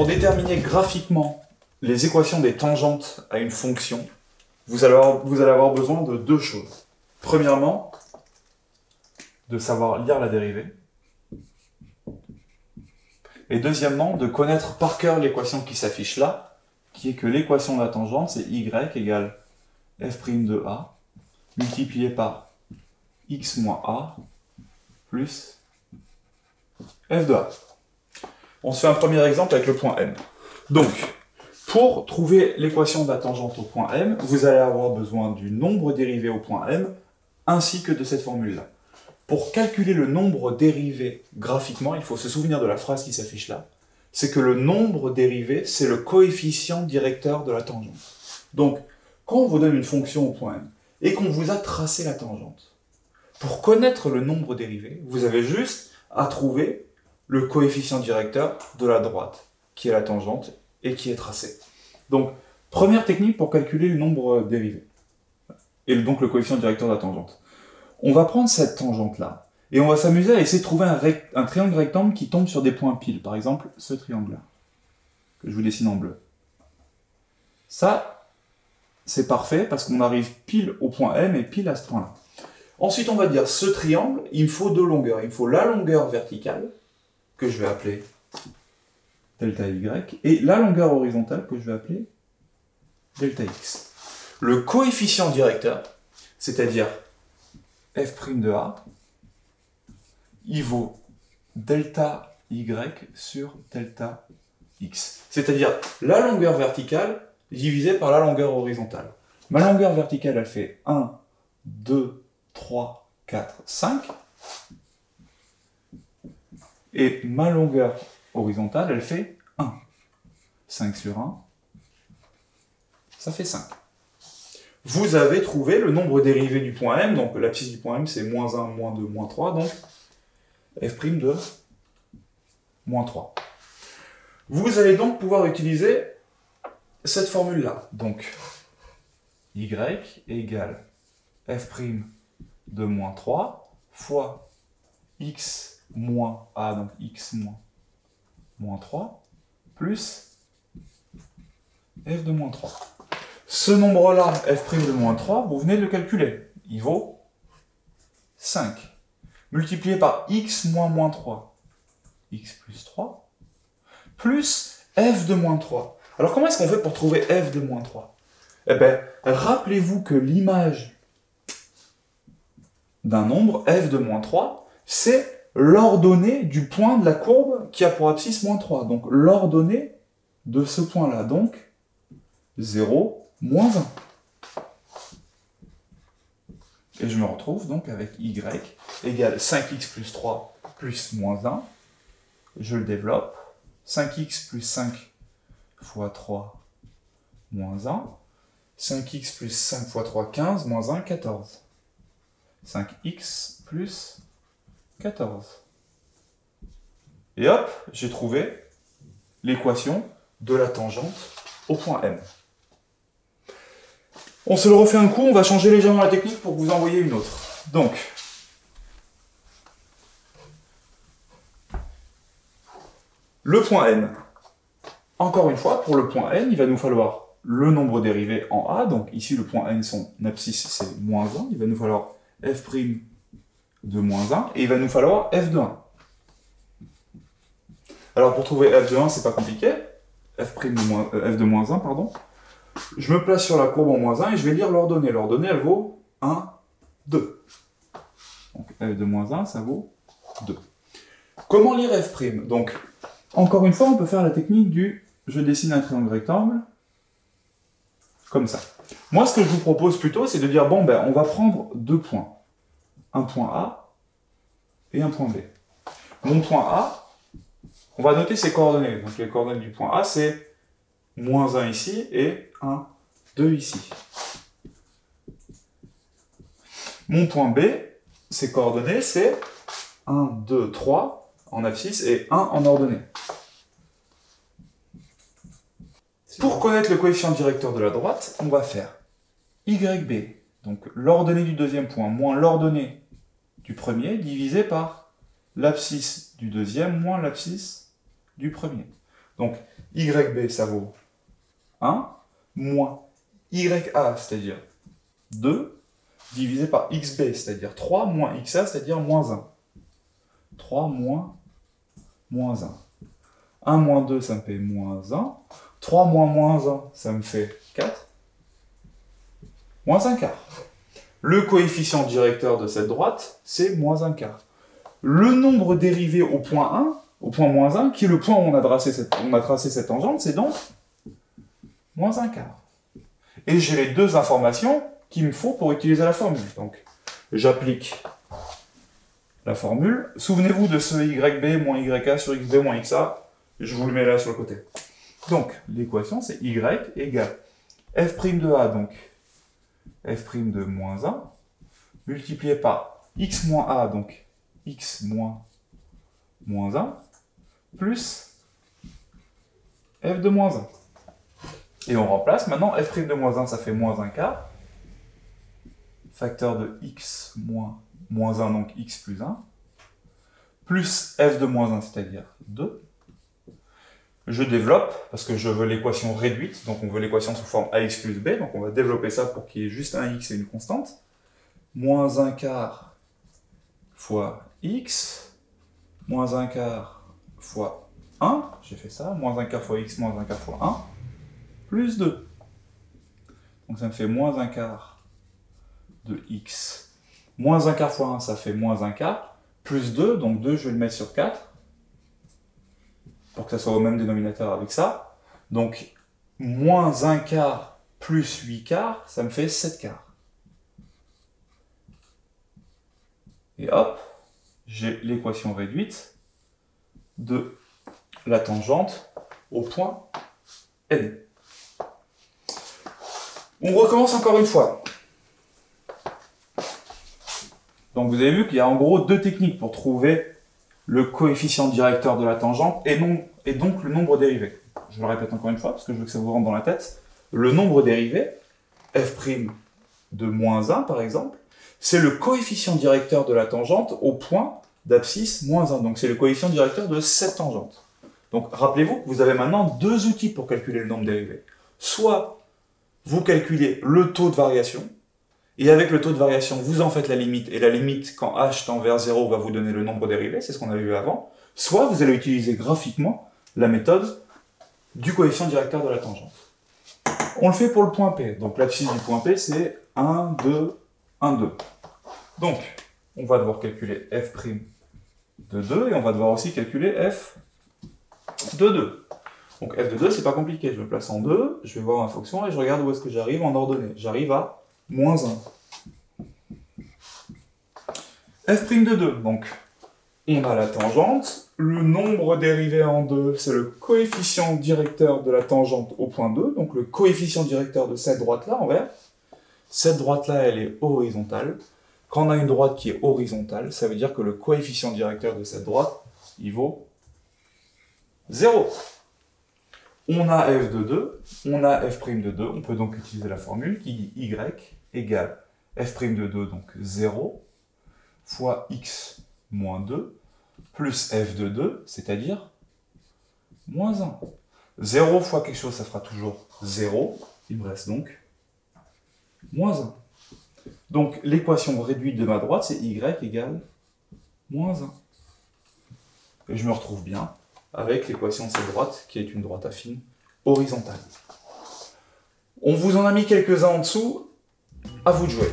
Pour déterminer graphiquement les équations des tangentes à une fonction, vous allez avoir besoin de deux choses. Premièrement, de savoir lire la dérivée. Et deuxièmement, de connaître par cœur l'équation qui s'affiche là, qui est que l'équation de la tangente, c'est y égale f' de a multiplié par x moins a plus f de a. On se fait un premier exemple avec le point M. Donc, pour trouver l'équation de la tangente au point M, vous allez avoir besoin du nombre dérivé au point M, ainsi que de cette formule-là. Pour calculer le nombre dérivé graphiquement, il faut se souvenir de la phrase qui s'affiche là. C'est que le nombre dérivé, c'est le coefficient directeur de la tangente. Donc, quand on vous donne une fonction au point M, et qu'on vous a tracé la tangente, pour connaître le nombre dérivé, vous avez juste à trouver le coefficient directeur de la droite, qui est la tangente, et qui est tracé. Donc, première technique pour calculer le nombre dérivé, et donc le coefficient directeur de la tangente. On va prendre cette tangente-là, et on va s'amuser à essayer de trouver un triangle rectangle qui tombe sur des points piles. Par exemple, ce triangle-là, que je vous dessine en bleu. Ça, c'est parfait, parce qu'on arrive pile au point M et pile à ce point-là. Ensuite, on va dire, ce triangle, il me faut deux longueurs. Il me faut la longueur verticale, que je vais appeler delta y, et la longueur horizontale, que je vais appeler delta x. Le coefficient directeur, c'est-à-dire f' de a, il vaut delta y sur delta x. C'est-à-dire la longueur verticale divisée par la longueur horizontale. Ma longueur verticale, elle fait 1, 2, 3, 4, 5. Et ma longueur horizontale, elle fait 1. 5 sur 1, ça fait 5. Vous avez trouvé le nombre dérivé du point M, donc l'abscisse du point M, c'est moins 1, moins 2, moins 3, donc f' de moins 3. Vous allez donc pouvoir utiliser cette formule-là. Donc, y égale f' de moins 3 fois x moins a, donc x moins 3, plus f de moins 3. Ce nombre-là, f' de moins 3, vous venez de le calculer. Il vaut 5. Multiplié par x moins 3, x plus 3, plus f de moins 3. Alors comment est-ce qu'on fait pour trouver f de moins 3? Eh bien, rappelez-vous que l'image d'un nombre, f de moins 3, c'est l'ordonnée du point de la courbe qui a pour abscisse moins 3. Donc l'ordonnée de ce point-là. Donc 0, moins 1. Et je me retrouve donc avec y égale 5x plus 3 plus moins 1. Je le développe. 5x plus 5 fois 3 moins 1. 5x plus 5 fois 3, 15, moins 1, 14. 5x plus 14. Et hop, j'ai trouvé l'équation de la tangente au point M. On se le refait un coup, on va changer légèrement la technique pour vous envoyer une autre. Donc, le point N. Encore une fois, pour le point N, il va nous falloir le nombre dérivé en A. Donc ici, le point N, son abscisse, c'est moins 1. Il va nous falloir f' de moins 1. Et il va nous falloir f de 1. Alors pour trouver f de 1, c'est pas compliqué. F de moins 1, pardon. Je me place sur la courbe en moins 1 et je vais lire l'ordonnée. L'ordonnée, elle vaut 1, 2. Donc f de moins 1, ça vaut 2. Comment lire f'? Donc, encore une fois, on peut faire la technique du je dessine un triangle rectangle, comme ça. Moi, ce que je vous propose plutôt, c'est de dire, bon, ben, on va prendre deux points. Un point A et un point B. Mon point A, on va noter ses coordonnées. Donc les coordonnées du point A, c'est moins 1 ici et 1, 2 ici. Mon point B, ses coordonnées, c'est 1, 2, 3 en abscisse et 1 en ordonnée. Pour connaître le coefficient directeur de la droite, on va faire YB, donc l'ordonnée du deuxième point moins l'ordonnée du premier, divisé par l'abscisse du deuxième moins l'abscisse du premier. Donc, YB, ça vaut 1, moins YA, c'est-à-dire 2, divisé par XB, c'est-à-dire 3, moins XA, c'est-à-dire moins 1. 3 moins 1. 1 moins 2, ça me fait moins 1. 3 moins 1, ça me fait 4. Moins 1 quart. Le coefficient directeur de cette droite, c'est moins 1 quart. Le nombre dérivé au point 1, au point moins 1, qui est le point où on a tracé cette tangente, c'est donc moins 1 quart. Et j'ai les deux informations qu'il me faut pour utiliser la formule. Donc, j'applique la formule. Souvenez-vous de ce YB moins YA sur XB moins XA. Je vous le mets là sur le côté. Donc, l'équation, c'est Y égale F' de A, donc F' de moins 1, multiplié par X moins A, donc X moins 1, plus F de moins 1. Et on remplace. Maintenant, F' de moins 1, ça fait moins 1 quart. Facteur de X moins 1, donc X plus 1. Plus F de moins 1, c'est-à-dire 2. Je développe, parce que je veux l'équation réduite, donc on veut l'équation sous forme AX plus B, donc on va développer ça pour qu'il y ait juste un X et une constante. Moins 1 quart fois X, moins 1 quart fois 1, j'ai fait ça, moins 1 quart fois X, moins 1 quart fois 1, plus 2. Donc ça me fait moins 1 quart de X. Moins 1 quart fois 1, ça fait moins 1 quart, plus 2, donc 2 je vais le mettre sur 4, pour que ça soit au même dénominateur avec ça. Donc, moins 1 quart plus 8 quarts, ça me fait 7 quarts. Et hop, j'ai l'équation réduite de la tangente au point N. On recommence encore une fois. Donc vous avez vu qu'il y a en gros deux techniques pour trouver le coefficient directeur de la tangente et donc le nombre dérivé. Je le répète encore une fois parce que je veux que ça vous rentre dans la tête. Le nombre dérivé, f' de moins 1 par exemple, c'est le coefficient directeur de la tangente au point d'abscisse moins 1. Donc c'est le coefficient directeur de cette tangente. Donc rappelez-vous que vous avez maintenant deux outils pour calculer le nombre dérivé. Soit vous calculez le taux de variation, et avec le taux de variation, vous en faites la limite, et la limite, quand h tend vers 0, va vous donner le nombre dérivé, c'est ce qu'on avait vu avant. Soit vous allez utiliser graphiquement la méthode du coefficient directeur de la tangente. On le fait pour le point P. Donc l'abscisse du point P, c'est 1, 2, 1, 2. Donc, on va devoir calculer f' de 2, et on va devoir aussi calculer f de 2. Donc f de 2, c'est pas compliqué. Je me place en 2, je vais voir ma fonction, et je regarde où est-ce que j'arrive en ordonnée. J'arrive à moins 1. F' de 2, donc on a la tangente, le nombre dérivé en 2, c'est le coefficient directeur de la tangente au point 2, donc le coefficient directeur de cette droite-là en vert. Cette droite-là, elle est horizontale. Quand on a une droite qui est horizontale, ça veut dire que le coefficient directeur de cette droite, il vaut 0. On a f de 2, on a f' de 2, on peut donc utiliser la formule qui dit y égale f' de 2, donc 0, fois x moins 2, plus f de 2, c'est-à-dire moins 1. 0 fois quelque chose, ça fera toujours 0, il me reste donc moins 1. Donc l'équation réduite de ma droite, c'est y égale moins 1. Et je me retrouve bien avec l'équation de cette droite, qui est une droite affine horizontale. On vous en a mis quelques-uns en dessous, à vous de jouer.